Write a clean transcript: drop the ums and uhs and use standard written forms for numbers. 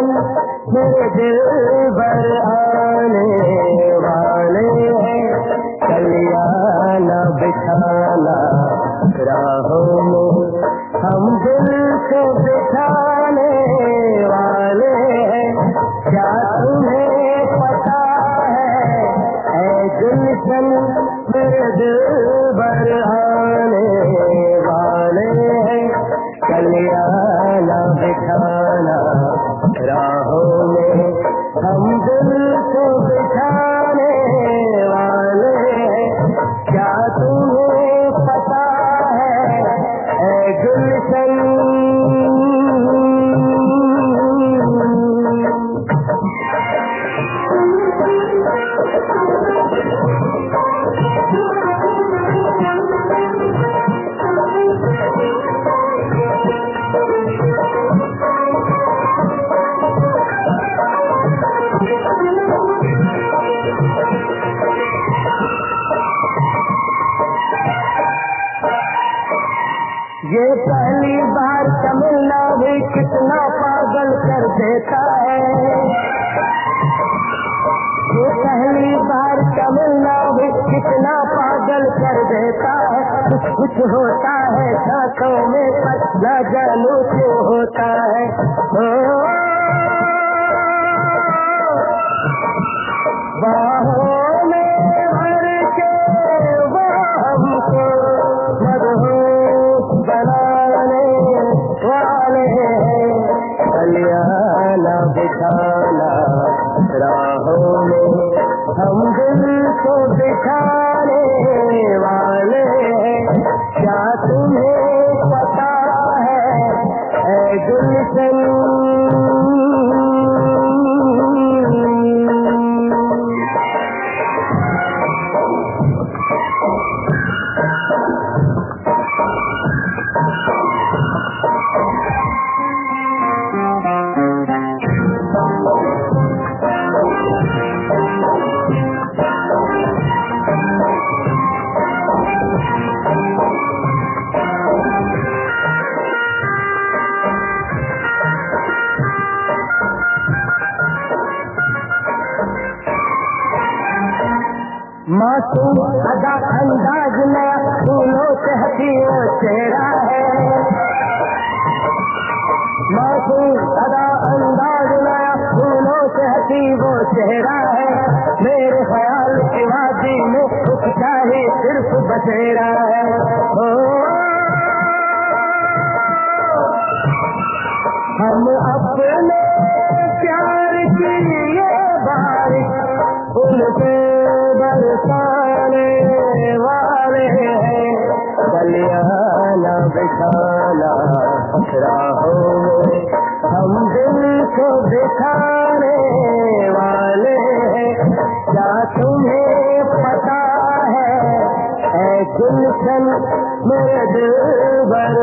गुलशन मेरे दिल भर आने वाले हैं, कलियां न बिठाना राहों में, हम दिल को बिठाने वाले हैं। क्या तुम्हें पता है ऐ गुलशन मेरे दिल भर आने वाले हैं, कलियां न बिठाना राहों में, हम दिल को बिठाने वाले हैं। क्या तुम्हें पता है ऐ गुलशन। ये पहली बार तमिलना भी कितना पागल कर देता है, ये पहली बार तमिलना भी कितना पागल कर देता है। कुछ कुछ होता है सांसों में पर न जानू क्यों होता है। बाहों में भर के वो हमको मदहोश बनाने वाले हैं, कलियां न बिठाना राहों में, हम दिल को बिठाने वाले हैं। क्या तुम्हें पता है ऐ गुलशन। मासूम अदा अंदाज नया फूलों से हटी वो चेहरा है, मासूम अदा अंदाज नया फूलों से हटी वो चेहरा है। मेरे ख्याल की वादी में कुछ चाहे सिर्फ बसेरा है। हम अपने प्यार की ये बारिश उनसे बरसाने वाले हैं, कलियां न बिठाना राहों में, हम दिल को बिठाने वाले हैं। क्या तुम्हें पता है ऐ गुलशन मेरे दिल भर